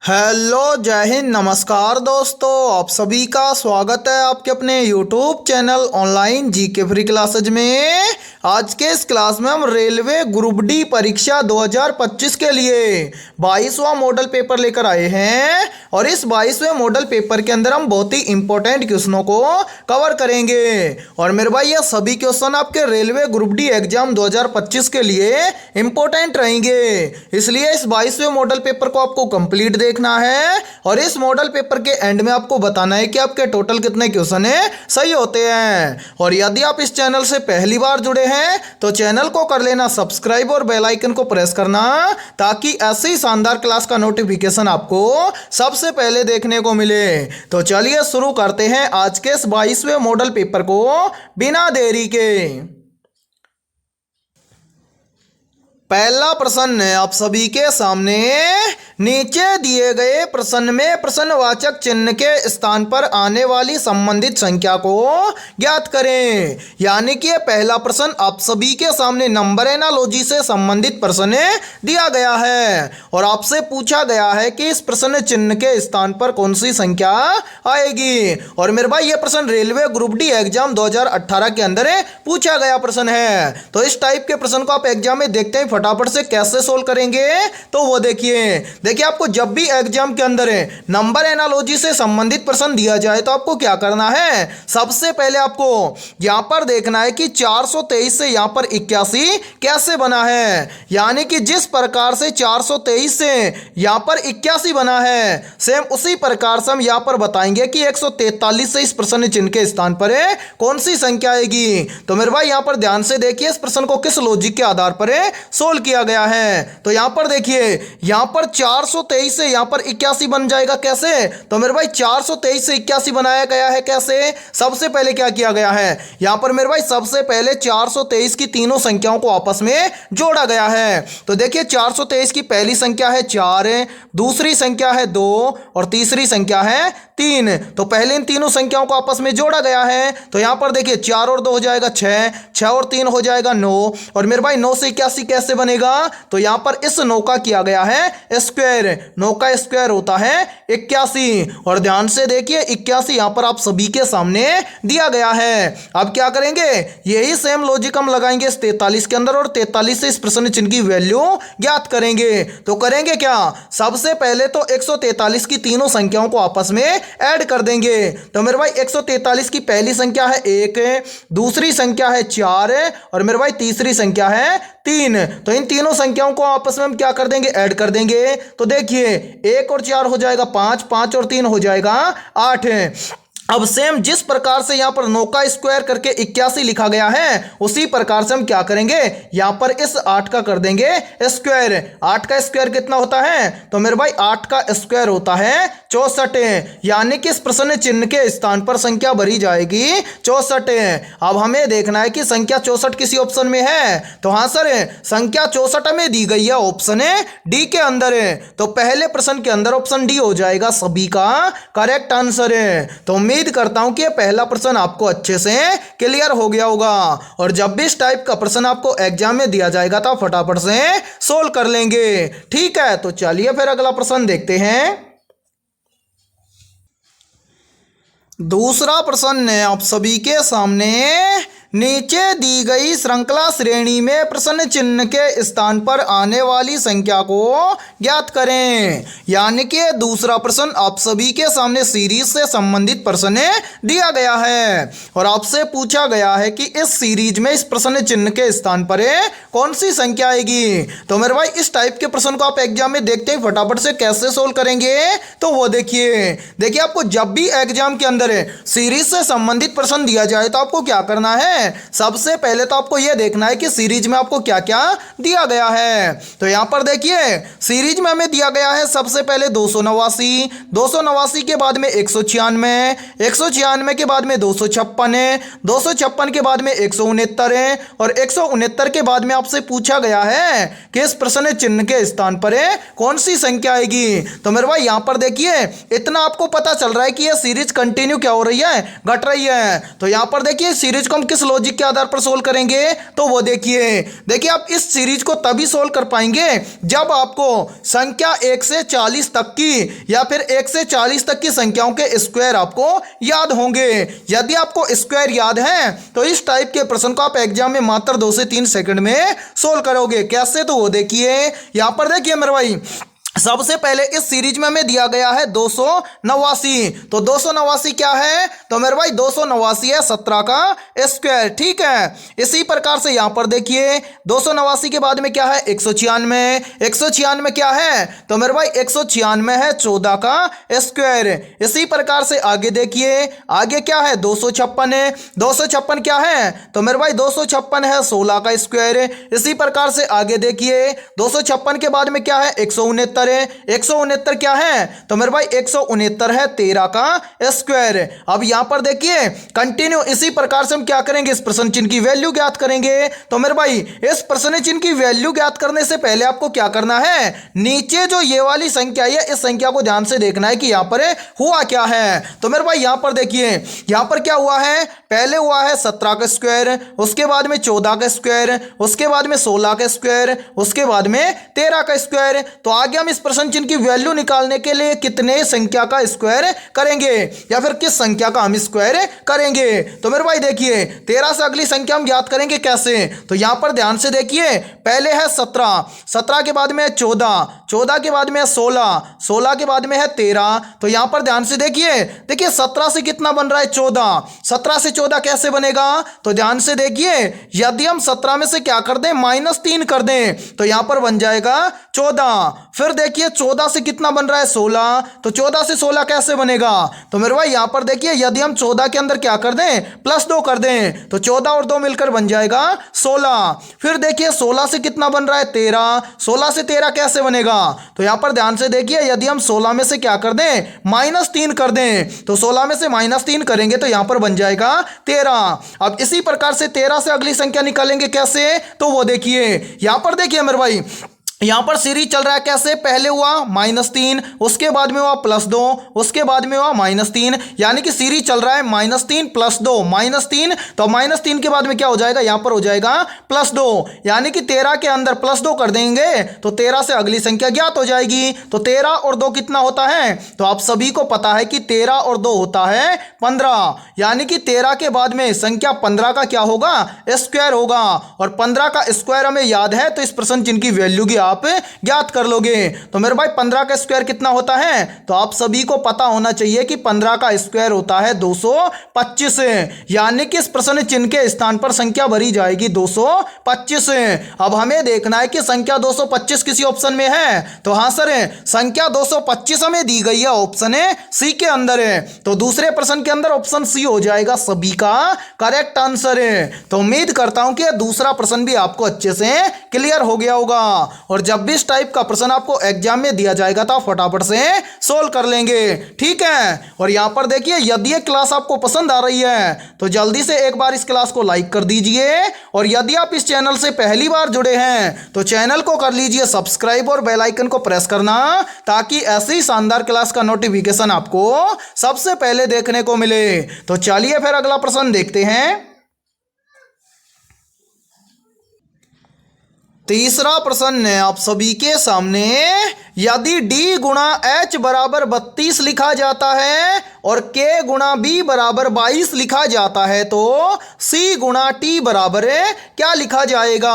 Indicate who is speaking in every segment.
Speaker 1: Hello, जय हिंद, नमस्कार दोस्तों। आप सभी का स्वागत है आपके अपने YouTube channel online GK free classes में। आज के इस क्लास में हम रेलवे ग्रुप डी परीक्षा 2025 के लिए 22वां मॉडल पेपर लेकर आए हैं और इस 22वें मॉडल पेपर के अंदर हम बहुत ही इंपॉर्टेंट क्वेश्चनों को कवर करेंगे। और मेरे भाई ये सभी क्वेश्चन आपके रेलवे ग्रुप डी एग्जाम 2025 के लिए इंपॉर्टेंट रहेंगे, इसलिए इस 22वें मॉडल पेपर को आपको कंप्लीट देखना है और इस मॉडल पेपर के एंड में आपको बताना है कि आपके टोटल कितने क्वेश्चन है सही होते हैं। और यदि आप इस चैनल से पहली बार जुड़े हैं तो चैनल को कर लेना सब्सक्राइब और बेल आइकन को प्रेस करना, ताकि ऐसी शानदार क्लास का नोटिफिकेशन आपको सबसे पहले देखने को मिले। तो चलिए शुरू करते हैं आज के इस 22वें मॉडल पेपर को बिना देरी के। पहला प्रश्न है आप सभी के सामने। नीचे दिए गए प्रश्न में प्रश्नवाचक चिन्ह के स्थान पर आने वाली संबंधित संख्या को ज्ञात करें। यानी कि पहला प्रश्न आप सभी के सामने नंबर एनालॉजी से संबंधित प्रश्न दिया गया है और आपसे पूछा गया है कि इस प्रश्न चिन्ह के स्थान पर कौन सी संख्या आएगी। और मेरे भाई ये प्रश्न रेलवे ग्रुप डी एग्जाम 2018 के अंदर पूछा गया प्रश्न है। तो इस टाइप के प्रश्न को आप एग्जाम में देखते हैं फटाफट से कैसे सोल्व करेंगे, तो वो देखिए आपको जब भी एग्जाम के अंदर नंबर एनालॉजी से संबंधित प्रश्न दिया जाए तो आपको क्या करना है। सबसे पहले आपको यहां पर देखना है कि 423 से यहां पर 81 कैसे बना है। यानी कि जिस प्रकार से 423 से यहां पर 81 बना है, सेम उसी प्रकार से हम यहां पर बताएंगे कि 143 से इस प्रश्न चिन्ह के स्थान पर कौन सी संख्या आएगी। तो मेरे भाई यहां पर ध्यान से देखिए इस प्रश्न को किस लॉजिक के आधार पर सोल्व किया गया है। तो यहां पर देखिए यहां पर 423 से यहां पर 81 बन जाएगा कैसे। तो मेरे भाई 423 से 81 बनाया गया है कैसे। सबसे पहले क्या किया गया है, यहां पर मेरे भाई सबसे पहले 423 की तीनों संख्याओं को आपस में जोड़ा गया है। तो देखिए 423 की पहली संख्या है 4, दूसरी संख्या है 2 और तीसरी संख्या है 3। तो पहले इन तीनों संख्याओं को आपस में जोड़ा गया है। तो यहां पर देखिए 4 और 2 हो जाएगा 6, 6 और 3 हो जाएगा 9। और मेरे भाई 9 से 81 कैसे बनेगा। तो यहां पर इस 9 का किया गया है स्क्वायर, 9 का स्क्वायर होता है 81। और ध्यान से देखिए 81 यहां पर आप सभी के सामने दिया गया है। अब क्या करेंगे, यही सेम लॉजिक हम लगाएंगे इस 43 के अंदर और 43 से इस प्रश्न चिन्ह की वैल्यू ज्ञात करेंगे। तो करेंगे क्या, सबसे पहले तो 143 की तीनों संख्याओं को आपस में ऐड कर देंगे। तो मेरे भाई 143 की पहली संख्या है 1, दूसरी संख्या है 4 और मेरे भाई तीसरी संख्या है 3। तो इन तीनों संख्याओं को आपस में हम क्या कर देंगे, ऐड कर देंगे। तो देखिए 1 और 4 हो जाएगा 5, 5 और 3 हो जाएगा 8। अब सेम जिस प्रकार से यहां पर 9 का स्क्वायर करके 81 लिखा गया है, उसी प्रकार से हम क्या करेंगे, यहां पर इस 8 का कर देंगे स्क्वायर। 8 का स्क्वायर कितना होता है। तो मेरे भाई 8 का स्क्वायर होता है 64। यानी कि इस प्रश्न चिन्ह के स्थान पर संख्या भरी जाएगी 64। अब हमें देखना है कि संख्या 64 किसी ऑप्शन में है। तो हाँ सर, संख्या 64 में दी गई है ऑप्शन डी के अंदर। तो पहले प्रश्न के अंदर ऑप्शन डी हो जाएगा सभी का करेक्ट आंसर। तो उम्मीद करता हूं कि पहला प्रश्न आपको अच्छे से क्लियर हो गया होगा और जब भी इस टाइप का प्रश्न आपको एग्जाम में दिया जाएगा तो फटाफट से सोल्व कर लेंगे। ठीक है, तो चलिए फिर अगला प्रश्न देखते हैं। दूसरा प्रश्न है आप सभी के सामने। नीचे दी गई श्रृंखला श्रेणी में प्रश्न चिन्ह के स्थान पर आने वाली संख्या को ज्ञात करें। यानी कि दूसरा प्रश्न आप सभी के सामने सीरीज से संबंधित प्रश्न दिया गया है और आपसे पूछा गया है कि इस सीरीज में इस प्रश्न चिन्ह के स्थान पर कौन सी संख्या आएगी। तो मेरे भाई इस टाइप के प्रश्न को आप एग्जाम में देखते ही फटाफट से कैसे सोल्व करेंगे, तो वो देखिए आपको जब भी एग्जाम के अंदर सीरीज से संबंधित प्रश्न दिया जाए तो आपको क्या करना है। सबसे पहले तो आपको यह देखना है कि सीरीज में आपको क्या क्या दिया गया है। तो यहां पर देखिए सीरीज में हमें दिया गया है सबसे पहले 289, 289 के बाद में 196, 196 के बाद में 256, 256 के बाद में 169 और 169 के बाद में आपसे पूछा गया है कि इस प्रश्न चिन्ह के स्थान पर कौन सी संख्या आएगी। तो मेरे भाई यहां पर देखिए इतना आपको पता चल रहा है कि यह सीरीज कंटिन्यू क्या हो रही है, घट रही है। तो यहां पर देखिए सीरीज को हम किस लॉजिक के आधार पर सोल्व करेंगे? तो वो देखिए आप इस सीरीज को तभी सोल्व कर पाएंगे जब आपको संख्या 1 से 40 तक की या फिर 1 से 40 तक की संख्याओं के स्क्वायर आपको याद होंगे। यदि आपको स्क्वायर याद है तो इस टाइप के प्रश्न को आप एग्जाम में मात्र 2 से 3 सेकंड में सोल्व करोगे। कैसे? तो वो देखिए यहां पर देखिए मेरे भाई, सबसे पहले इस सीरीज में हमें दिया गया है 289। तो 289 क्या है? तो मेरे भाई 289 है 17 का स्क्वायर। ठीक है, इसी प्रकार से यहां पर देखिए 289 के बाद में क्या है? 196। 196 क्या है? तो मेरे भाई 196 है 14 का स्क्वायर। इसी प्रकार से आगे देखिए, आगे क्या है? 256 है। 256 क्या है? तो मेरे भाई 256 है 16 का स्क्वायर। इसी प्रकार से आगे देखिए 256 के बाद में क्या है? 169 है। 169 क्या है? तो मेरे भाई 169 है 13 का स्क्वायर। अब यहां पर देखिए कंटिन्यू इसी प्रकार से हम क्या करेंगे? इस प्रश्न चिन्ह की वैल्यू ज्ञात करेंगे। तो मेरे भाई इस प्रश्न चिन्ह की वैल्यू ज्ञात करने से पहले आपको क्या करना है? नीचे जो ये वाली संख्या है इस संख्या को ध्यान से देखना है कि यहां पर हुआ क्या है। तो मेरे भाई यहां पर देखिए यहां पर क्या हुआ है? पहले हुआ है 17 का स्क्वायर, उसके बाद में 14 का स्क्वायर, उसके बाद में 16 का स्क्वायर, उसके बाद में 13 का स्क्वायर। तो आगे हम इस प्रश्न चिन्ह की वैल्यू निकालने के लिए कितने संख्या का स्क्वायर करेंगे या फिर किस संख्या का हम स्क्वायर करेंगे? तो मेरे भाई देखिए 13 से अगली संख्या हम ज्ञात करेंगे कैसे? तो यहां पर ध्यान से देखिए, पहले है 17, 17 के बाद में है 14, 14 के बाद में है 16, 16 के बाद में है 13। तो यहां पर ध्यान से देखिए 17 से कितना बन रहा है? 14। 17 से 14 कैसे बनेगा? तो ध्यान से देखिए, यदि हम 17 में से क्या कर दें? -3 कर दें तो यहां पर बन जाएगा 14। फिर देखिए 14 से कितना बन रहा है? 16। तो 14 से 16 कैसे बनेगा? तो मेरे भाई यहां पर देखिए यदि हम 14 के अंदर क्या कर दें? +2 कर दें तो 14 और 2 मिलकर बन जाएगा 16। फिर देखिए 16 से कितना बन रहा है? 13। 16 से 13 कैसे बनेगा? तो यहां पर ध्यान से देखिए यदि हम 16 में से क्या कर दें? -3 कर दें तो 16 में से -3 करेंगे तो यहां पर बन जाएगा 13। अब इसी प्रकार से 13 से अगली संख्या निकालेंगे कैसे? तो वो देखिए यहां पर देखिए मेरे भाई यहां पर सीरीज चल रहा है कैसे? पहले हुआ -3, उसके बाद में हुआ +2, उसके बाद में हुआ -3, यानी कि सीरीज चल रहा है -3 +2 -3। तो -3 के बाद में क्या हो जाएगा? यहां पर हो जाएगा +2, यानी कि 13 के अंदर +2 कर देंगे तो 13 से अगली संख्या ज्ञात हो जाएगी। तो 13 और 2 कितना होता है? तो आप सभी को पता है कि 13 और 2 होता है 15, यानी कि 13 के बाद में संख्या 15 का क्या होगा? स्क्वायर होगा। और 15 का स्क्वायर हमें याद है तो इस प्रश्न चिन्ह की वैल्यू की आप ज्ञात कर लोगे। तो मेरे भाई 15 का स्क्वायर कितना होता है? तो आप सभी को पता होना चाहिए कि 15 का स्क्वायर होता है 225, यानी कि इस प्रश्न चिन्ह के स्थान पर संख्या भरी जाएगी 225। अब हमें देखना है कि संख्या 225 किसी ऑप्शन में है। तो हां सर, संख्या 225 हमें दी गई है ऑप्शन सी के अंदर है। तो दूसरे प्रश्न के अंदर ऑप्शन सी हो जाएगा सभी का करेक्ट आंसर है। तो उम्मीद करता हूं कि दूसरा प्रश्न भी आपको अच्छे से क्लियर हो गया होगा। और जब भी इस टाइप का प्रश्न आपको एग्जाम में दिया जाएगा तो आप फटाफट से सोल्व कर लेंगे। ठीक है, और यहां पर देखिए यदि ये क्लास आपको पसंद आ रही है तो जल्दी से एक बार इस क्लास को लाइक कर दीजिए। और यदि आप इस चैनल से पहली बार जुड़े हैं तो चैनल को कर लीजिए सब्सक्राइब और बेल आइकन को प्रेस करना, ताकि ऐसी शानदार क्लास का नोटिफिकेशन आपको सबसे पहले देखने को मिले। तो चलिए फिर अगला प्रश्न देखते हैं। तीसरा प्रश्न है आप सभी के सामने, यदि d गुणा h बराबर 32 लिखा जाता है और k गुणा b बराबर 22 लिखा जाता है तो c गुणा t बराबर क्या लिखा जाएगा?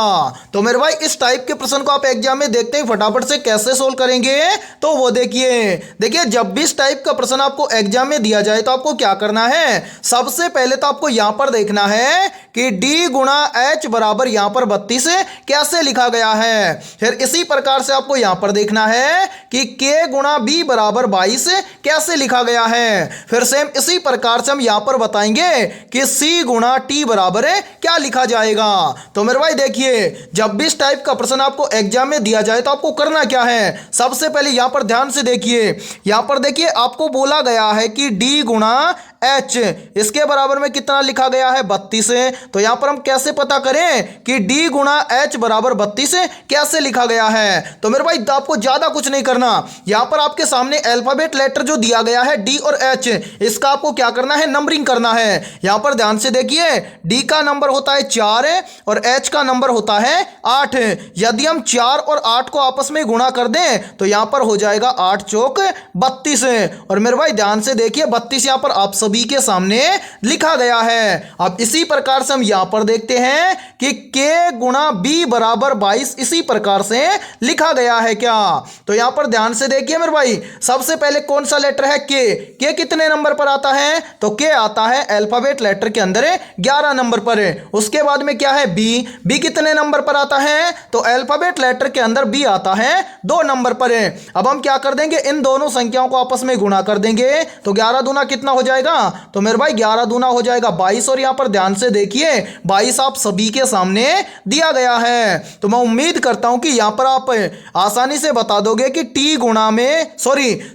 Speaker 1: तो मेरे भाई इस टाइप के प्रश्न को आप एग्जाम में देखते ही फटाफट से कैसे सोल्व करेंगे? तो वो देखिए जब भी इस टाइप का प्रश्न आपको एग्जाम में दिया जाए तो आपको क्या करना है? सबसे पहले तो आपको यहां पर देखना है कि d गुणा h बराबर यहां पर 32 कैसे लिखा गया है। फिर इसी प्रकार से आपको यहां पर देखना है कि k गुणा b बराबर 22 कैसे लिखा गया है। फिर सेम इसी प्रकार से हम यहां पर बताएंगे कि c गुणा t बराबर क्या लिखा जाएगा। तो मेरे भाई देखिए जब भी इस टाइप का प्रश्न आपको एग्जाम में दिया जाए तो आपको करना क्या है? सबसे पहले यहां पर ध्यान से देखिए, यहां पर देखिए आपको बोला गया है कि d गुणा एच, इसके बराबर में कितना लिखा गया है 32। तो यहां पर हम कैसे पता करें कि डी गुणा एच बराबर 32 कैसे लिखा गया है? तो मेरे भाई आपको ज्यादा कुछ नहीं करना, यहां पर आपके सामने अल्फाबेट लेटर जो दिया गया है डी और एच, इसका आपको क्या करना है, नंबरिंग करना है। यहां पर ध्यान से देखिए, डी का नंबर होता है 4 और एच का नंबर होता है 8। यदि हम 4 और 8 को आपस में गुणा कर दें तो यहां पर हो जाएगा 8 चौक 32। और मेरे भाई ध्यान से देखिए 32 यहां पर आप सभी के सामने लिखा गया है। अब इसी प्रकार से हम यहां पर देखते हैं कि k गुणा b बराबर 22 इसी प्रकार से लिखा गया है क्या? तो यहां पर ध्यान से देखिए मेरे भाई, सबसे पहले कौन सा लेटर है k कितने नंबर पर आता है? तो k आता है अल्फाबेट लेटर के अंदर 11 नंबर पर। उसके बाद में क्या है b कितने नंबर पर आता है? तो अल्फाबेट लेटर के अंदर b आता है 2 नंबर पर। अब हम क्या कर देंगे, इन दोनों संख्याओं को आपस में गुणा कर देंगे तो 11 दूना कितना हो जाएगा? तो मेरे भाई 11 दूना हो जाएगा 22। और यहां पर ध्यान से देखिए 22 आप सभी के सामने दिया गया है। तो मैं उम्मीद करता हूं कि यहां पर आप आसानी से बता दोगे कि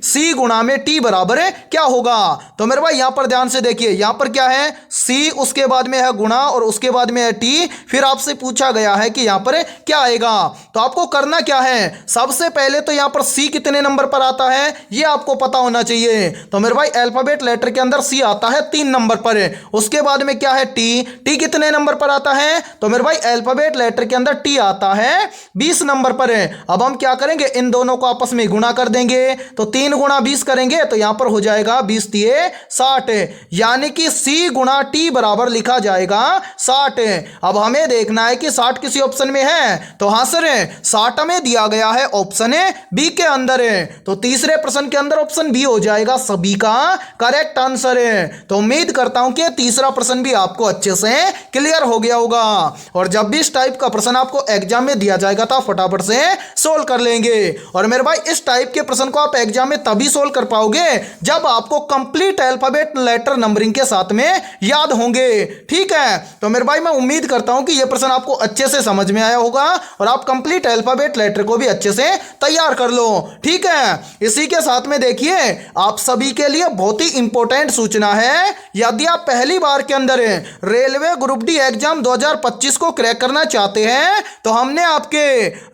Speaker 1: सी गुणा में टी बराबर क्या होगा। तो मेरे भाई यहां पर ध्यान से देखिए, यहां पर क्या है सी, उसके बाद में है गुणा और उसके बाद में है टी, फिर आपसे पूछा गया है कि यहां पर क्या आएगा। तो आपको करना क्या है, सबसे पहले तो यहां पर सी कितने नंबर पर आता है ये आपको पता होना चाहिए। तो मेरे भाई अल्फाबेट लेटर के अंदर सी आता है 3 नंबर पर। उसके बाद में क्या है टी कितने नंबर पर आता है? तो मेरे भाई अल्फाबेट लेटर के अंदर टी आता है 20 नंबर पर। अब हम क्या करेंगे, इन दोनों को आपस में गुणा कर देंगे तो 3 गुणा 20 करेंगे तो यहां पर हो जाएगा 20 तिये 60, यानी कि सी गुणा टी बराबर लिखा जाएगा 60। अब हमें देखना है कि 60 किसी ऑप्शन में है? तो हां सर 60 में दिया गया है ऑप्शन बी के अंदर। तो तीसरे प्रश्न के अंदर ऑप्शन बी हो जाएगा सभी का करेक्ट आंसर। तो उम्मीद करता हूं कि तीसरा प्रश्न भी आपको अच्छे से क्लियर हो गया होगा। और जब भी इस टाइप का प्रश्न आपको एग्जाम में दिया जाएगा तो आप फटाफट से सोल्व कर लेंगे। और मेरे भाई इस टाइप के प्रश्न को आप एग्जाम में तभी सोल्व कर पाओगे जब आपको कंप्लीट अल्फाबेट लेटर नंबरिंग के साथ में याद होंगे। ठीक है, तो मेरे भाई मैं उम्मीद करता हूं कि यह प्रश्न आपको अच्छे से समझ में आया होगा और आप कंप्लीट अल्फाबेट लेटर को भी अच्छे से तैयार कर लो। ठीक है, इसी के साथ में देखिए आप सभी के लिए बहुत ही इंपॉर्टेंट सूचना है। यदि आप पहली बार के अंदर रेलवे ग्रुप डी एग्जाम 2025 को क्रैक करना चाहते हैं तो हमने आपके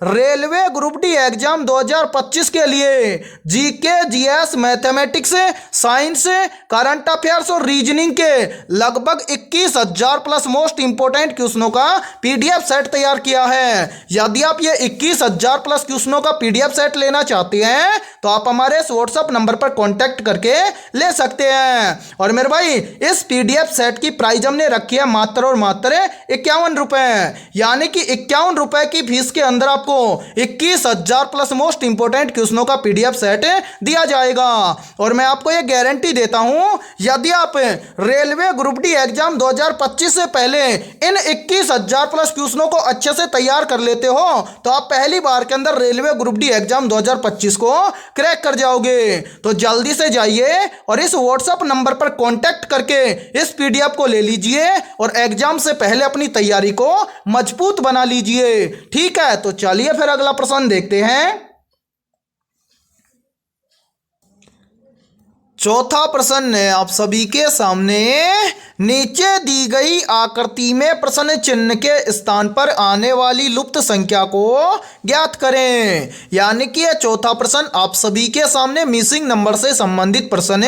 Speaker 1: रेलवे ग्रुप डी एग्जाम 2025 के लिए GK, GS, mathematics, science, current affairs और रीजनिंग के लगभग 21,000 प्लस मोस्ट इंपोर्टेंट क्वेश्चनों का पीडीएफ सेट तैयार किया है। यदि आप ये 21,000 प्लस क्वेश्चनों का पीडीएफ सेट लेना चाहते हैं तो आप हमारे व्हाट्सएप नंबर पर कांटेक्ट करके ले सकते हैं। और मेरे भाई इस पीडीएफ सेट की प्राइस हमने रखी है मात्र और मात्र 51 रुपए, यानी कि 51 रुपए की फीस के अंदर आपको 21,000 प्लस मोस्ट इंपोर्टेंट क्वेश्चनों का पीडीएफ सेट दिया जाएगा। और मैं आपको यह गारंटी देता हूं, यदि आप रेलवे ग्रुप डी एग्जाम 2025 से पहले इन 21,000 प्लस क्वेश्चनों को अच्छे से तैयार कर लेते हो तो आप पहली बार के अंदर रेलवे ग्रुप डी एग्जाम 2025 को क्रैक कर जाओगे। तो जल्दी से जाइए और इस व्हाट्सएप नंबर पर कांटेक्ट करके इस पीडीएफ को ले लीजिए और एग्जाम से पहले अपनी तैयारी को मजबूत बना लीजिए। ठीक है, तो चलिए फिर अगला प्रश्न देखते हैं। चौथा प्रश्न है आप सभी के सामने, नीचे दी गई आकृति में प्रश्न चिन्ह के स्थान पर आने वाली लुप्त संख्या को ज्ञात करें। यानी कि यह चौथा प्रश्न आप सभी के सामने मिसिंग नंबर से संबंधित प्रश्न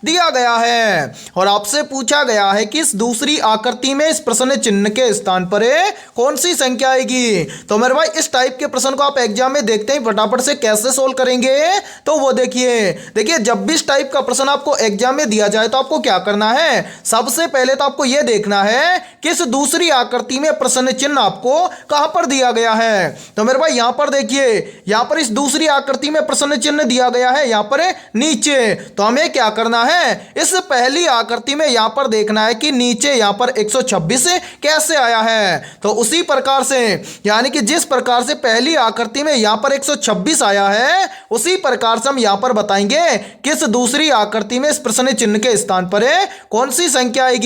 Speaker 1: दिया गया है और आपसे पूछा गया है कि इस दूसरी आकृति में इस प्रश्न चिन्ह के स्थान पर कौन सी संख्या आएगी। तो मेरे भाई इस टाइप के प्रश्न को आप एग्जाम में देखते ही फटाफट से कैसे सोल्व करेंगे, तो वो देखिए जब भी इस टाइप का प्रश्न आपको एग्जाम में दिया जाए तो आपको क्या करना है, सबसे पहले तो आपको यह देखना है कि इस दूसरी आकृति में प्रश्न चिन्ह आपको कहां पर दिया गया है। तो मेरे भाई यहां पर देखिए, यहां पर इस दूसरी आकृति में प्रश्न चिन्ह दिया गया है यहां पर नीचे। तो हमें क्या करना है, इस पहली आकृति में यहां पर देखना है कि नीचे यहां पर 126 कैसे आया है। तो उसी प्रकार से यानी कि जिस प्रकार से पहली आकृति में यहां पर 126 आया है उसी प्रकार से हम यहां पर बताएंगे किस दूसरी आकृति में इस प्रश्न चिन्ह के स्थान पर कौन सी संख्या आएगी।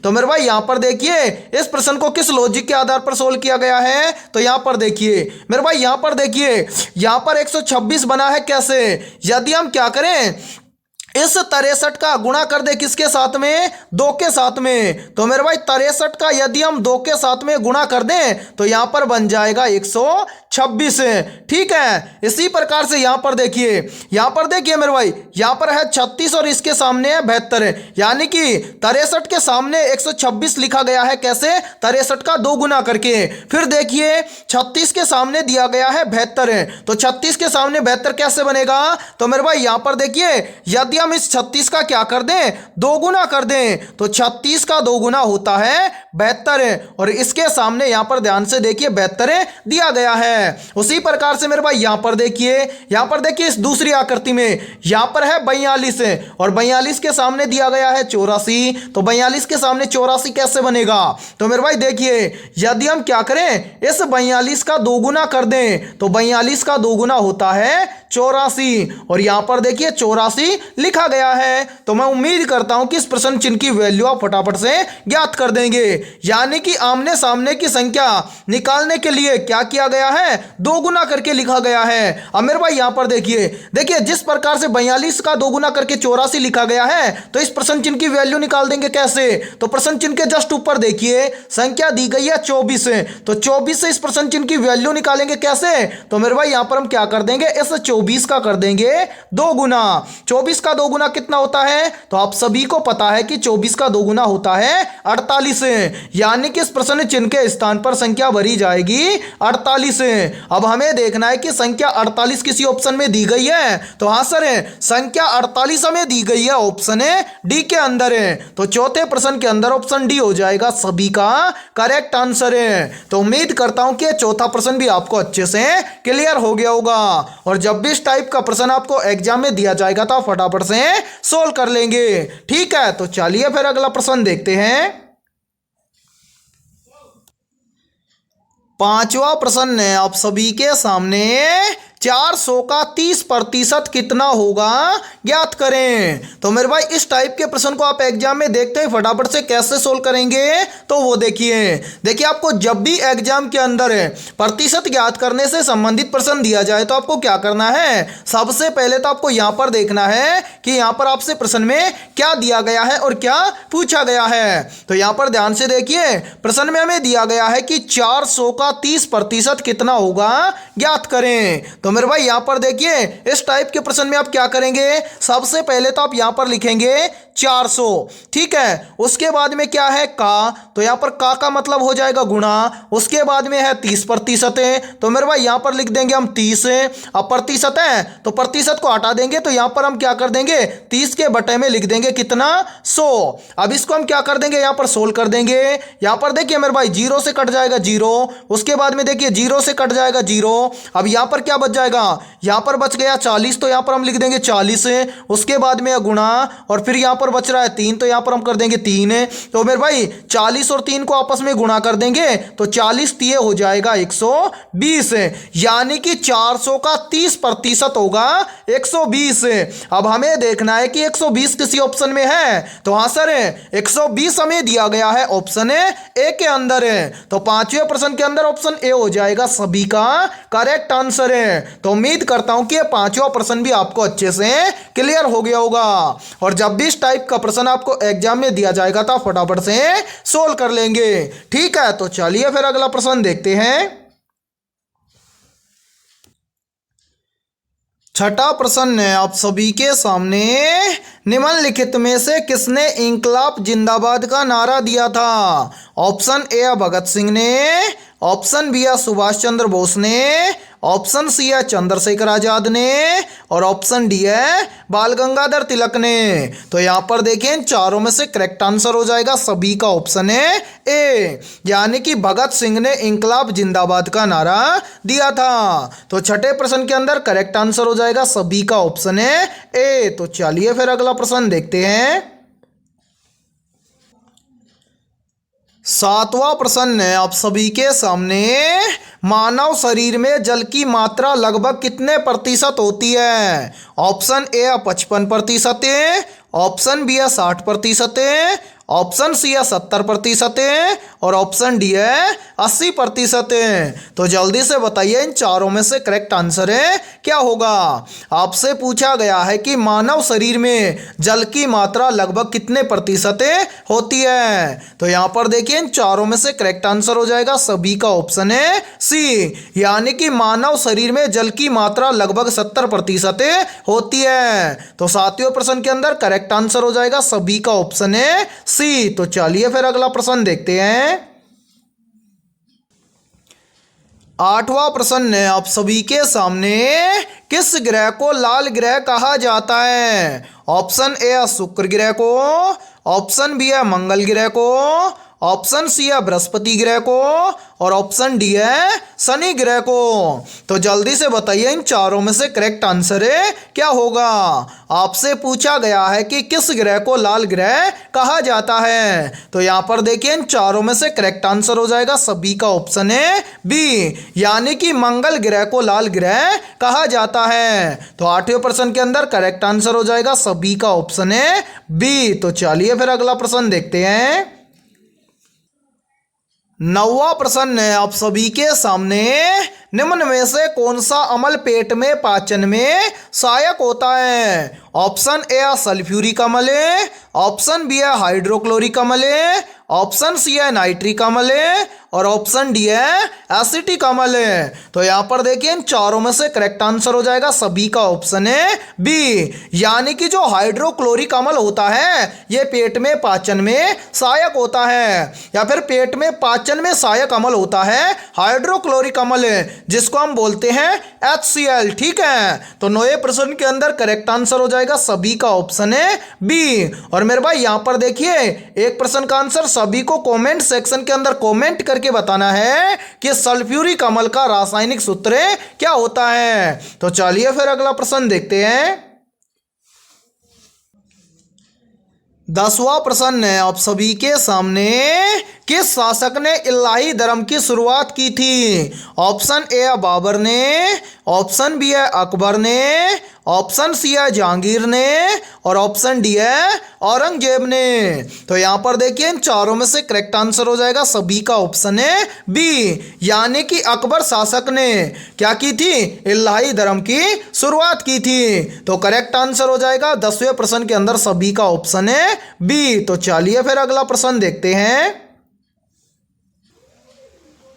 Speaker 1: तो मेरे भाई यहां पर देखिए इस प्रश्न को किस लॉजिक के आधार पर सोल्व किया गया है। तो यहां पर देखिए मेरे भाई, यहां पर देखिए यहां पर 126 बना है कैसे। यदि हम क्या करें, इस 63 का गुणा कर दे किसके साथ में, 2 के साथ में। तो मेरे भाई 63 का यदि हम 2 के साथ में गुणा कर दें तो यहां पर बन जाएगा 126। ठीक है, इसी प्रकार से यहां पर देखिए, मेरे भाई यहां पर है 36 और इसके सामने है 72, यानी कि 63 के सामने 126 लिखा गया है। कैसे, 63 का 2 गुना करके। फिर देखिए 36 के सामने दिया गया है 72, तो 36 के सामने 72 कैसे बनेगा। तो मेरे भाई यहां पर देखिए, यदि हम इस 36 का क्या कर दें, 2 गुना कर दें, तो 36 का 2 गुना होता है 72, और इसके सामने यहां पर ध्यान से देखिए 72 दिया गया है। उसी प्रकार से मेरे भाई यहां पर देखिए इस दूसरी आकृति में यहां पर है 42, और 42 के सामने दिया गया है 84, तो 42 के सामने 84 कैसे बनेगा। तो मेरे भाई देखिए, यदि हम क्या करें, इस 42 का 2 गुना कर दें, तो 42 का 2 गुना होता है 84, और यहां पर देखिए 84 लिखा गया है। तो मैं उम्मीद करता हूं कि इस प्रश्न चिन्ह की वैल्यू आप फटाफट से ज्ञात कर देंगे। यानी कि आमने सामने की संख्या निकालने के लिए क्या किया गया है, 2 गुना करके लिखा गया है। अब मेरे भाई यहां पर देखिए जिस प्रकार से 42 का 2 गुना करके 84 लिखा गया है, तो इस प्रश्न चिन्ह की वैल्यू निकाल देंगे कैसे। तो प्रश्न चिन्ह के जस्ट ऊपर देखिए संख्या दी गई है 24, तो 24 से इस प्रश्न चिन्ह की वैल्यू निकालेंगे कैसे। तो मेरे भाई यहां पर हम क्या कर देंगे, इस 24 का कर देंगे 2 गुना। 24 का 2 गुना कितना होता है, तो आप सभी को पता है कि 24 का 2 गुना होता है 48, यानी कि इस प्रश्न चिन्ह के स्थान पर संख्या भरी जाएगी 48। अब हमें देखना है कि संख्या 48 किसी ऑप्शन में दी गई है, तो हाँ सर, संख्या 48 हमें दी गई है ऑप्शन डी के अंदर है, तो चौथे प्रश्न के अंदर ऑप्शन डी हो जाएगा सभी का करेक्ट आंसर है। तो उम्मीद करता हूं कि चौथा प्रश्न भी आपको अच्छे से क्लियर हो गया होगा, और जब भी इस टाइप का प्रश्न आपको एग्जाम में दिया जाएगा तो आप फटाफट से सोल्व कर लेंगे। ठीक है, तो चलिए फिर अगला प्रश्न देखते हैं। 5वां प्रश्न है आप सभी के सामने, 400 का 30% कितना होगा, ज्ञात करें। तो मेरे भाई इस टाइप के प्रश्न को आप एग्जाम में देखते हैं फटाफट से कैसे सोल्व करेंगे, तो वो देखिए आपको जब भी एग्जाम के अंदर प्रतिशत ज्ञात करने से संबंधित प्रश्न दिया जाए तो आपको क्या करना है, सबसे पहले तो आपको यहां पर देखना है कि यहां पर आपसे प्रश्न में क्या दिया गया है और क्या पूछा गया है। तो यहां पर ध्यान से देखिए, प्रश्न में हमें दिया गया है कि 400 का 30% कितना होगा, ज्ञात करें। तो मेरे भाई यहां पर देखिए इस टाइप के प्रश्न में आप क्या करेंगे, सबसे पहले तो आप यहां पर लिखेंगे 400, ठीक है। उसके बाद में क्या है का, तो यहां पर का मतलब हो जाएगा गुणा। उसके बाद में है 30% है, तो मेरे भाई यहां पर लिख देंगे हम 30। अब प्रतिशत है तो प्रतिशत को हटा देंगे, तो यहां पर हम क्या कर देंगे 30 के बटे में लिख देंगे कितना 100। अब इसको हम क्या कर देंगे, यहां पर सोल्व कर देंगे। यहां पर देखिए मेरे भाई 0 से कट जाएगा 0, उसके बाद में देखिए 0 से कट जाएगा 0। अब यहां पर क्या बच जाएगा, यहां पर बच गया 40, तो यहां पर हम लिख देंगे 40। उसके बाद में गुणा, और फिर यहां पर बच रहा है 3, तो यहां पर हम कर देंगे 3। तो मेरे भाई 40 और 3 को आपस में गुणा कर देंगे, तो 40 3 हो जाएगा 120, यानी कि 400 का 30% होगा 120। अब हमें देखना है कि 120 किसी ऑप्शन में है, तो हाँ सर 120 हमें दिया गया है ऑप्शन ए के अंदर है, तो 5वें प्रश्न के अंदर ऑप्शन ए हो जाएगा सभी का करेक्ट आंसर है। तो उम्मीद करता हूं कि ये 5वां प्रश्न भी आपको अच्छे से क्लियर हो गया होगा, और जब भी इस टाइप का प्रश्न आपको एग्जाम में दिया जाएगा तो आप फटाफट से सोल्व कर लेंगे। ठीक है, तो चलिए फिर अगला प्रश्न देखते हैं। 6ठा प्रश्न है आप सभी के सामने, निम्नलिखित में से किसने इंकलाब जिंदाबाद का नारा दिया था। ऑप्शन ए भगत सिंह ने, ऑप्शन बी सुभाष चंद्र बोस ने, ऑप्शन सी है चंद्रशेखर आजाद ने, और ऑप्शन डी है बाल गंगाधर तिलक ने। तो यहां पर देखें इन चारों में से करेक्ट आंसर हो जाएगा सभी का ऑप्शन है ए, यानी कि भगत सिंह ने इंकलाब जिंदाबाद का नारा दिया था। तो छठे प्रश्न के अंदर करेक्ट आंसर हो जाएगा सभी का ऑप्शन है ए। तो चलिए फिर अगला प्रश्न देखते हैं। 7वां प्रश्न है आप सभी के सामने, मानव शरीर में जल की मात्रा लगभग कितने प्रतिशत होती है। Option A 55%, option B 60%, option C है 70% और ऑप्शन डी है 80%। तो जल्दी से बताइए इन चारों में से करेक्ट आंसर है क्या होगा। आपसे पूछा गया है कि मानव शरीर में जल की मात्रा लगभग कितने प्रतिशत होती है। तो यहाँ पर देखिए इन चारों में से करेक्ट आंसर हो जाएगा सभी का ऑप्शन है सी, यानी कि मानव शरीर में जल की मात्रा लगभग 70% होती है। तो सातवें प्रश्न के अंदर करेक्ट आंसर हो जाएगा सभी का ऑप्शन है सी। तो चलिए फिर अगला प्रश्न देखते हैं। आठवां प्रश्न है आप सभी के सामने, किस ग्रह को लाल ग्रह कहा जाता है। ऑप्शन ए है शुक्र ग्रह को, ऑप्शन बी है मंगल ग्रह को, ऑप्शन सी है बृहस्पति ग्रह को और ऑप्शन डी है शनि ग्रह को। तो जल्दी से बताइए इन चारों में से करेक्ट आंसर है क्या होगा। आपसे पूछा गया है कि किस ग्रह को लाल ग्रह कहा जाता है। तो यहाँ पर देखिए इन चारों में से करेक्ट आंसर हो जाएगा सभी का ऑप्शन है बी, यानी कि मंगल ग्रह को लाल ग्रह कहा जाता है। तो आठवें प्रश्न के अंदर करेक्ट आंसर हो जाएगा सभी का ऑप्शन है बी। तो चलिए फिर अगला प्रश्न देखते हैं। नौवां प्रश्न है आप सभी के सामने, निम्न में से कौन सा अम्ल पेट में पाचन में सहायक होता है। ऑप्शन ए है सल्फ्यूरिक अम्ल, ऑप्शन बी है हाइड्रोक्लोरिक अम्ल, ऑप्शन सी है नाइट्रिक अम्ल और ऑप्शन डी है एसिटिक अम्ल। तो यहाँ पर देखिए इन चारों में से करेक्ट आंसर हो जाएगा सभी का ऑप्शन है बी, यानी कि जो हाइड्रोक्लोरिक अम्ल होता है ये पेट में पाचन में सहायक होता है, या फिर पेट में पाचन में सहायक अम्ल होता है हाइड्रोक्लोरिक अम्ल, जिसको हम बोलते हैं HCl। ठीक है, तो नौवें प्रश्न के अंदर करेक्ट आंसर हो जाएगा सभी का ऑप्शन है बी। और मेरे भाई यहाँ पर देखिए एक प्रश्न का आंसर सभी को कमेंट सेक्शन के अंदर कमेंट करके बताना है कि सल्फ्यूरिक अम्ल का रासायनिक सूत्र क्या होता है। तो चलिए फिर अगला प्रश्न देखते हैं। 10वां प्रश्न है आप सभी के सामने, किस शासक ने इलाही धर्म की शुरुआत की थी। ऑप्शन ए है बाबर ने, ऑप्शन बी है अकबर ने, ऑप्शन सी है जहांगीर ने और ऑप्शन डी है औरंगजेब ने। तो यहाँ पर देखिए इन चारों में से करेक्ट आंसर हो जाएगा सभी का ऑप्शन है बी, यानी कि अकबर शासक ने क्या की थी, इलाही धर्म की शुरुआत की थी। तो करेक्ट आंसर हो जाएगा 10वें प्रश्न के अंदर सभी का ऑप्शन है बी। तो चलिए फिर अगला प्रश्न देखते हैं।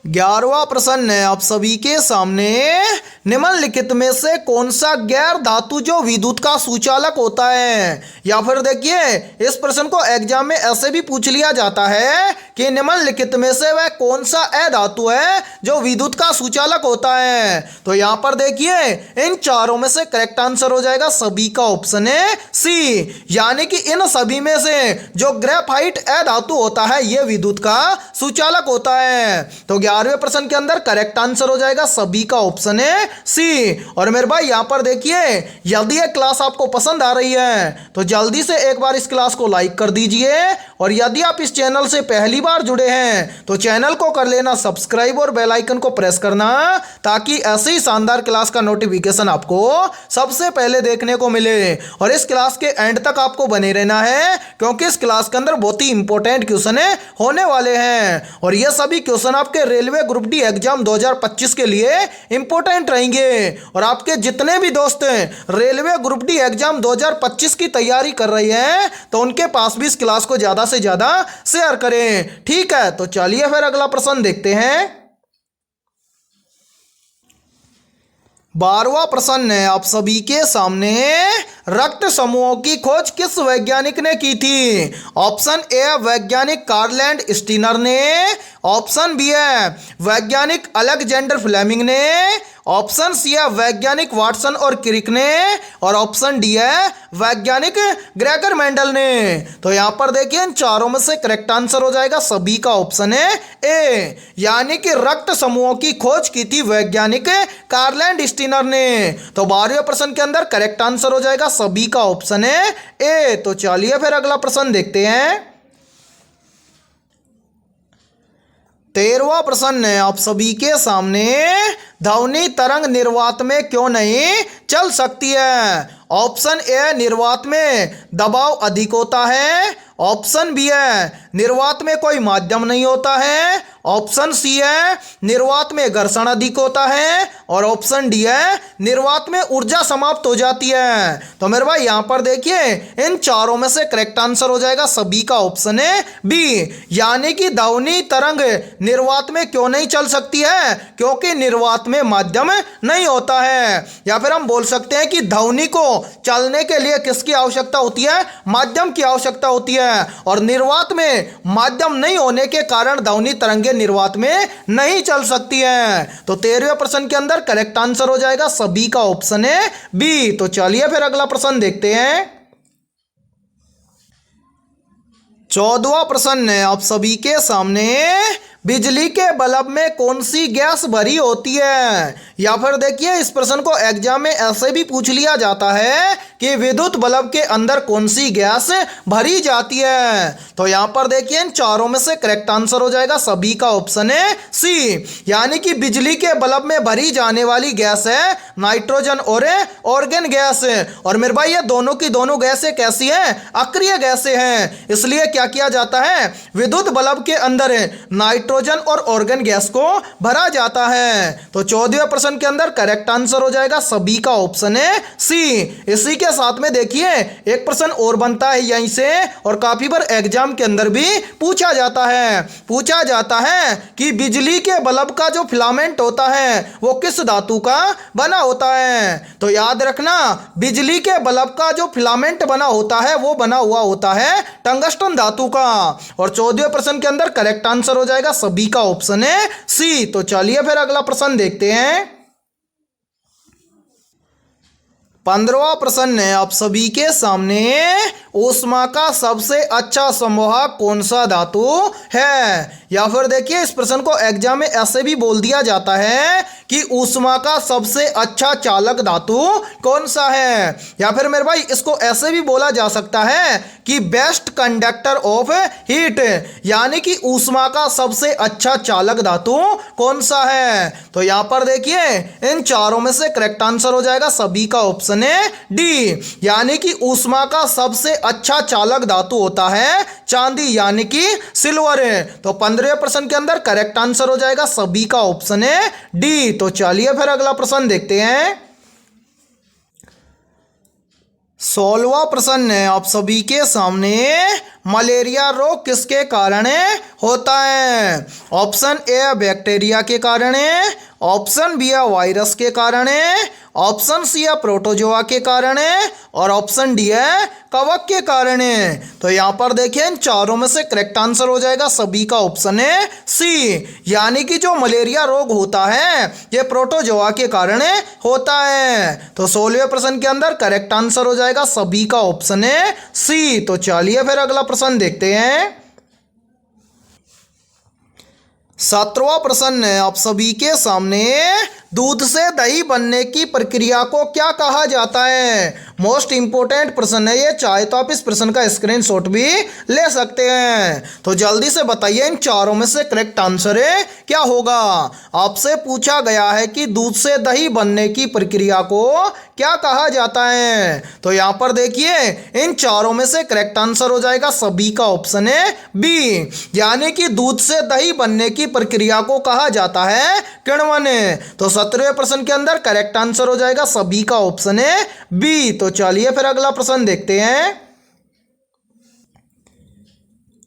Speaker 1: 11वां प्रश्न है आप सभी के सामने, निम्नलिखित में से कौन सा गैर धातु जो विद्युत का सुचालक होता है। या फिर देखिए इस प्रश्न को एग्जाम में ऐसे भी पूछ लिया जाता है कि निम्नलिखित में से वह कौन सा अधातु है जो विद्युत का सुचालक होता है। तो यहाँ पर देखिए इन चारों में से करेक्ट आंसर हो जाएगा सभी का ऑप्शन है सी, यानी कि इन सभी में से जो ग्रेफाइट अधातु होता है यह विद्युत का सुचालक होता है। तो 11वें प्रश्न के अंदर करेक्ट आंसर हो जाएगा सभी का ऑप्शन है सी। और मेरे भाई यहां पर देखिए यदि यह क्लास आपको पसंद आ रही है तो जल्दी से एक बार इस क्लास को लाइक कर दीजिए, और यदि आप इस चैनल से पहली बार जुड़े हैं तो चैनल को कर लेना सब्सक्राइब और बेल आइकन को प्रेस करना, ताकि ऐसे ही शानदार क्लास का नोटिफिकेशन आपको सबसे पहले देखने को मिले। और इस क्लास के एंड तक आपको बने रहना है, क्योंकि इस क्लास के अंदर बहुत ही इंपॉर्टेंट क्वेश्चन होने वाले हैं, और ये सभी क्वेश्चन आपके रेलवे ग्रुप डी एग्जाम 2025 के लिए इंपॉर्टेंट रहेंगे। और आपके जितने भी दोस्त रेलवे ग्रुप डी एग्जाम 2025 की तैयारी कर रहे हैं तो उनके पास भी इस क्लास को ज्यादा से ज्यादा शेयर करें। ठीक है, तो चलिए फिर अगला प्रश्न देखते हैं। 12वां प्रश्न है आप सभी के सामने, रक्त समूहों की खोज किस वैज्ञानिक ने की थी। ऑप्शन ए वैज्ञानिक कार्ल स्टीनर ने, ऑप्शन बी है वैज्ञानिक अलेक्जेंडर फ्लेमिंग ने, ऑप्शन सी है वैज्ञानिक वाटसन और क्रिक ने और ऑप्शन डी है वैज्ञानिक ग्रेगर मेंडल ने। तो यहां पर देखिए इन चारों में से करेक्ट आंसर हो जाएगा सभी का ऑप्शन है ए, यानी कि रक्त समूहों की खोज की थी वैज्ञानिक कार्ल स्टीनर ने। तो 12वें प्रश्न के अंदर करेक्ट आंसर हो जाएगा सभी का ऑप्शन है ए। तो चलिए फिर अगला प्रश्न देखते हैं। 13वां प्रश्न है आप सभी के सामने, ध्वनि तरंग निर्वात में क्यों नहीं चल सकती है? ऑप्शन ए, निर्वात में दबाव अधिक होता है। ऑप्शन बी है, निर्वात में कोई माध्यम नहीं होता है। ऑप्शन सी है, निर्वात में घर्षण अधिक होता है। और ऑप्शन डी है, निर्वात में ऊर्जा समाप्त हो जाती है। तो मेरे भाई यहां पर देखिए, इन चारों में से करेक्ट आंसर हो जाएगा सभी का ऑप्शन है बी, यानी कि ध्वनि तरंग निर्वात में क्यों नहीं चल सकती है? क्योंकि निर्वात में माध्यम नहीं होता है। या फिर हम बोल सकते हैं कि ध्वनि को चलने के लिए किसकी आवश्यकता होती है? माध्यम की आवश्यकता होती है। और निर्वात में माध्यम नहीं होने के कारण ध्वनि तरंगे निर्वात में नहीं चल सकती है। तो 13वें प्रश्न के अंदर करेक्ट आंसर हो जाएगा सभी का ऑप्शन है बी। तो चलिए फिर अगला प्रश्न देखते हैं। 14वां प्रश्न है आप सभी के सामने, बिजली के बल्ब में कौन सी गैस भरी होती है? या फिर देखिए, इस प्रश्न को एग्जाम में ऐसे भी पूछ लिया जाता है कि विद्युत बल्ब के अंदर कौन सी गैस भरी जाती है। तो यहां पर देखिए, इन चारों में से करेक्ट आंसर हो जाएगा सभी का ऑप्शन है सी, यानी कि बिजली के बल्ब में भरी जाने वाली गैस है नाइट्रोजन और ऑर्गन गैस। और मेरे भाई, ये दोनों की दोनों गैसें कैसी हैं? अक्रिय गैसें हैं। इसलिए क्या किया जाता है? विद्युत बल्ब के अंदर नाइट्रोजन और ऑर्गन गैस को भरा जाता है। तो 14वें प्रश्न के अंदर करेक्ट आंसर हो जाएगा सभी का ऑप्शन है सी। इसी के साथ में देखिए, एक प्रश्न और बनता है यहीं से, और काफी बार एग्जाम के अंदर भी पूछा जाता है कि बिजली के बल्ब का जो फिलामेंट होता है वो किस धातु का बना होता है? तो याद रखना, बिजली के बल्ब का जो फिलामेंट बना होता है वो बना हुआ होता है टंगस्टन धातु का। और 14वें प्रश्न के अंदर करेक्ट आंसर हो जाएगा सभी का ऑप्शन है सी। तो चलिए फिर अगला प्रश्न देखते हैं। 15वां प्रश्न है आप सभी के सामने, ऊष्मा का सबसे अच्छा संवाहक कौन सा धातु है? या फिर देखिए, इस प्रश्न को एग्जाम में ऐसे भी बोल दिया जाता है कि ऊष्मा का सबसे अच्छा चालक धातु कौन सा है? या फिर मेरे भाई, इसको ऐसे भी बोला जा सकता है कि बेस्ट कंडक्टर ऑफ हीट, यानी कि ऊष्मा का सबसे अच्छा चालक धातु कौन सा है? तो यहां पर देखिए, इन चारों में से करेक्ट आंसर हो जाएगा सभी का ऑप्शन है डी, यानी कि ऊष्मा का सबसे अच्छा चालक धातु होता है चांदी, यानी कि सिल्वर। तो 15वें प्रश्न के अंदर करेक्ट आंसर हो जाएगा सभी का ऑप्शन है डी। तो चलिए फिर अगला प्रश्न देखते हैं। 16वां प्रश्न है आप सभी के सामने, मलेरिया रोग किसके कारण होता है? ऑप्शन ए, बैक्टीरिया के कारण है। ऑप्शन बी है, वायरस के कारण है। ऑप्शन सी है, प्रोटोजोआ के कारण है। और ऑप्शन डी है, कवक के कारण है। तो यहां पर देखिए, इन चारों में से करेक्ट आंसर हो जाएगा सभी का ऑप्शन है सी, यानी कि जो मलेरिया रोग होता है ये प्रोटोजोआ के कारण होता है। तो 16वें प्रश्न के अंदर करेक्ट आंसर हो जाएगा सभी का ऑप्शन है सी। तो चलिए फिर अगला प्रश्न देखते हैं। 17वां प्रश्न है आप सभी के सामने, दूध से दही बनने की प्रक्रिया को क्या कहा जाता है? मोस्ट इंपोर्टेंट प्रश्न है ये, चाहे तो आप इस प्रश्न का स्क्रीनशॉट भी ले सकते हैं। तो जल्दी से बताइए, इन चारों में से करेक्ट आंसर क्या होगा? आपसे पूछा गया है कि दूध से दही बनने की प्रक्रिया को क्या कहा जाता है? तो यहां पर देखिए, इन चारों में से करेक्ट आंसर हो जाएगा सभी का ऑप्शन है बी, यानी कि दूध से दही बनने की प्रक्रिया को कहा जाता है किण्वन। तो 17वें प्रश्न के अंदर करेक्ट आंसर हो जाएगा सभी का ऑप्शन है बी। तो चलिए फिर अगला प्रश्न देखते हैं।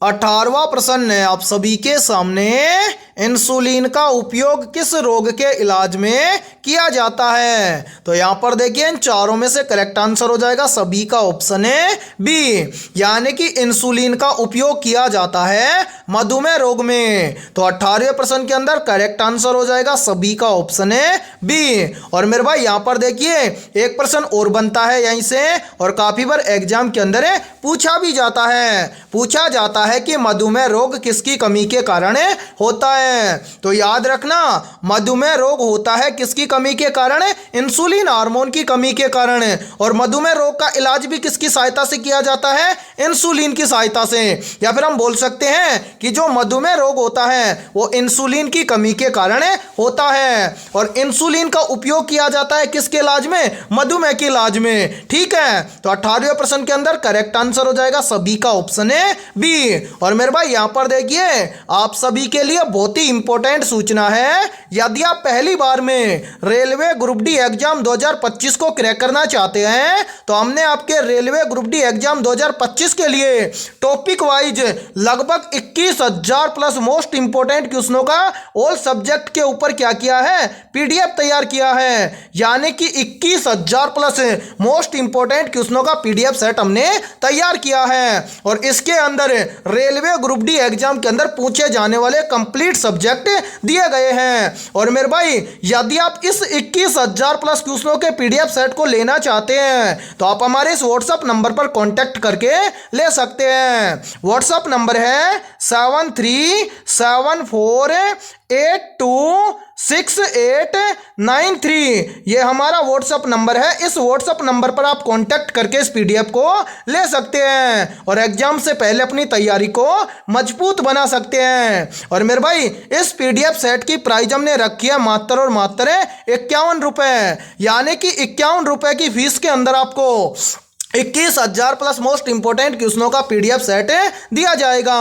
Speaker 1: 18वां प्रश्न है आप सभी के सामने, इंसुलिन का उपयोग किस रोग के इलाज में किया जाता है? तो यहां पर देखिए, इन चारों में से करेक्ट आंसर हो जाएगा सभी का ऑप्शन है बी, यानी कि इंसुलिन का उपयोग किया जाता है मधुमेह रोग में। तो 18वें प्रश्न के अंदर करेक्ट आंसर हो जाएगा सभी का ऑप्शन है बी। और मेरे भाई, यहां पर देखिए, एक प्रश्न और बनता है यहीं से, और काफी बार एग्जाम के अंदर पूछा जाता है कि मधुमेह रोग किसकी कमी के कारण होता है? है। तो याद रखना, मधुमेह रोग होता है किसकी कमी के कारण? इंसुलिन हार्मोन की कमी के कारण। और मधुमेह रोग का इलाज भी किसकी सहायता से किया जाता है? इंसुलिन की सहायता से। या फिर हम बोल सकते हैं कि जो मधुमेह रोग होता है वो इंसुलिन की कमी के कारण होता है। और इंसुलिन का उपयोग किया जाता है किसके इलाज में? मधुमेह के इलाज में। ठीक है, तो 18वें प्रश्न के अंदर करेक्ट आंसर हो जाएगा सभी का ऑप्शन है बी। और मेरे भाई यहां पर देखिए, आप सभी के लिए बहुत ही इंपॉर्टेंट सूचना है। यदि आप पहली बार में रेलवे ग्रुप डी एग्जाम 2025 को क्रैक करना चाहते हैं तो हमने आपके रेलवे ग्रुप डी एग्जाम 2025 के लिए टॉपिक वाइज लगभग 21,000 प्लस मोस्ट इंपॉर्टेंट क्वेश्चनों का ऑल सब्जेक्ट के ऊपर क्या किया है? पीडीएफ तैयार किया है। यानी कि 21,000 प्लस मोस्ट इंपॉर्टेंट क्वेश्चनों का पीडीएफ सेट हमने तैयार किया है। और इसके अंदर रेलवे ग्रुप डी एग्जाम के अंदर पूछे जाने वाले कंप्लीट सब्जेक्ट दिए गए हैं। और मेरे भाई यदि आप इस 21,000 प्लस क्वेश्चनों के पीडीएफ सेट को लेना चाहते हैं तो आप हमारे इस व्हाट्सएप नंबर पर कांटेक्ट करके ले सकते हैं। व्हाट्सएप नंबर है 7374826893। ये हमारा व्हाट्सएप नंबर है। इस व्हाट्सएप नंबर पर आप कांटेक्ट करके इस पीडीएफ को ले सकते हैं और एग्जाम से पहले अपनी तैयारी को मजबूत बना सकते हैं। और मेरे भाई इस पीडीएफ सेट की प्राइस हमने रखी है मात्र और मात्र 51 रुपए। यानी कि 51 रुपए की फीस के अंदर आपको 21,000 प्लस मोस्ट इंपोर्टेंट क्वेश्चनों का पीडीएफ सेट दिया जाएगा।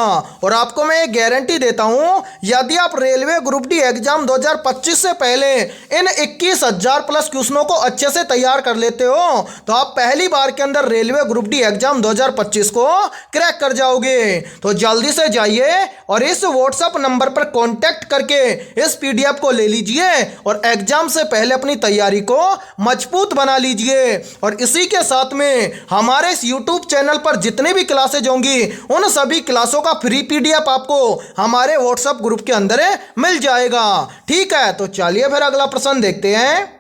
Speaker 1: और आपको मैं एक गारंटी देता हूं, यदि आप रेलवे ग्रुप डी एग्जाम 2025 से पहले इन 21,000 प्लस क्वेश्चनों को अच्छे से तैयार कर लेते हो तो आप पहली बार के अंदर रेलवे ग्रुप डी एग्जाम 2025 को क्रैक कर जाओगे। तो जल्दी से जाइए और इस व्हाट्सएप नंबर पर कॉन्टैक्ट करके इस पीडीएफ को ले लीजिए और एग्जाम से पहले अपनी तैयारी को मजबूत बना लीजिए। और इसी के साथ में हमारे इस YouTube चैनल पर जितने भी क्लासेज होंगी उन सभी क्लासों का फ्री पीडीएफ आपको हमारे व्हाट्सएप ग्रुप के अंदर मिल जाएगा। ठीक है, तो चलिए फिर अगला प्रश्न देखते हैं।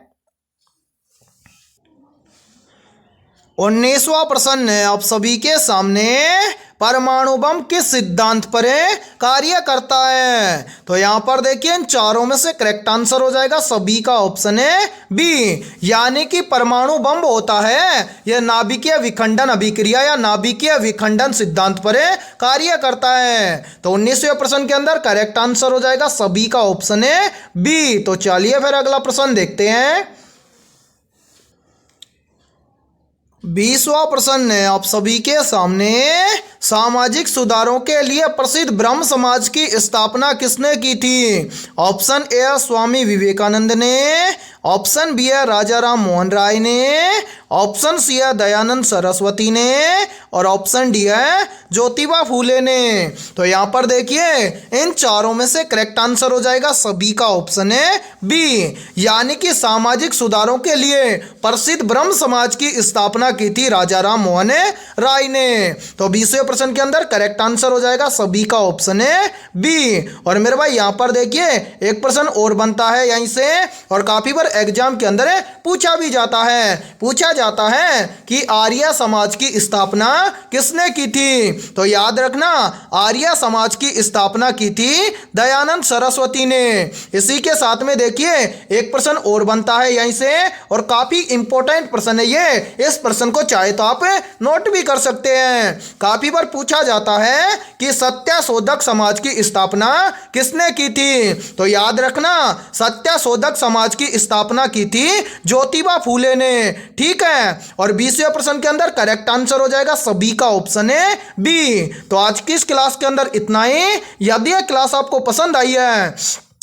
Speaker 1: 19वां प्रश्न है आप सभी के सामने, परमाणु बम किस सिद्धांत पर कार्य करता है? तो यहां पर देखिए इन चारों में से करेक्ट आंसर हो जाएगा सभी का ऑप्शन है बी। यानी कि परमाणु बम होता है यह नाभिकीय विखंडन अभिक्रिया या नाभिकीय विखंडन सिद्धांत पर कार्य करता है। तो 19वें प्रश्न के अंदर करेक्ट आंसर हो जाएगा सभी का ऑप्शन है बी। तो चलिए फिर अगला प्रश्न देखते हैं। 20वां प्रश्न है आप सभी के सामने, सामाजिक सुधारों के लिए प्रसिद्ध ब्रह्म समाज की स्थापना किसने की थी? ऑप्शन ए है स्वामी विवेकानंद ने, ऑप्शन बी है राजा राम मोहन राय ने, ऑप्शन सी है दयानंद सरस्वती ने और ऑप्शन डी है ज्योतिबा फूले ने। तो यहाँ पर देखिए इन चारों में से करेक्ट आंसर हो जाएगा सभी का ऑप्शन है बी। यानी कि सामाजिक सुधारों के लिए प्रसिद्ध ब्रह्म समाज की स्थापना की थी राजा राम मोहन राय ने। तो 20वें प्रश्न के अंदर करेक्ट आंसर हो जाएगा सभी का ऑप्शन है बी। और मेरे भाई यहाँ पर देखिए एक प्रश्न और बनता है यहीं से, और काफी बार एग्जाम के अंदर पूछा भी जाता है कि आर्य समाज की स्थापना किसने की थी? तो याद रखना आर्य समाज की स्थापना की थी दयानंद सरस्वती ने। इसी के साथ में देखिए एक प्रश्न और बनता है यहीं से, और काफी इंपॉर्टेंट प्रश्न है ये। इस प्रश्न को चाहे तो आप नोट भी कर सकते हैं। काफी बार पूछा जाता है कि सत्यशोधक समाज की स्थापना किसने की थी? तो याद रखना सत्यशोधक समाज की स्थापना की थी ज्योतिबा फूले ने। ठीक है, और 20वें प्रश्न के अंदर करेक्ट आंसर हो जाएगा सभी का ऑप्शन है बी। तो आज की इस क्लास के अंदर इतना ही। यदि यह क्लास आपको पसंद आई है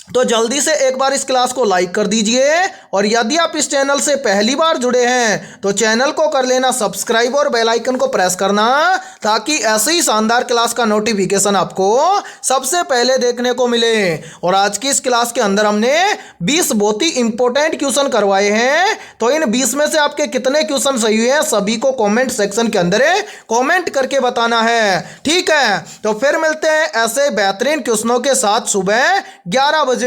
Speaker 1: तो जल्दी से एक बार इस क्लास को लाइक कर दीजिए, और यदि आप इस चैनल से पहली बार जुड़े हैं तो चैनल को कर लेना सब्सक्राइब और बेल आइकन को प्रेस करना, ताकि ऐसे ही शानदार क्लास का नोटिफिकेशन आपको सबसे पहले देखने को मिले। और आज की इस क्लास के अंदर हमने 20 बहुत ही इंपॉर्टेंट क्वेश्चन करवाए हैं। तो इन 20 में से आपके कितने क्वेश्चन सही हुए हैं सभी को कॉमेंट सेक्शन के अंदर कॉमेंट करके बताना है। ठीक है, तो फिर मिलते हैं ऐसे बेहतरीन क्वेश्चनों के साथ सुबह 11 बजे।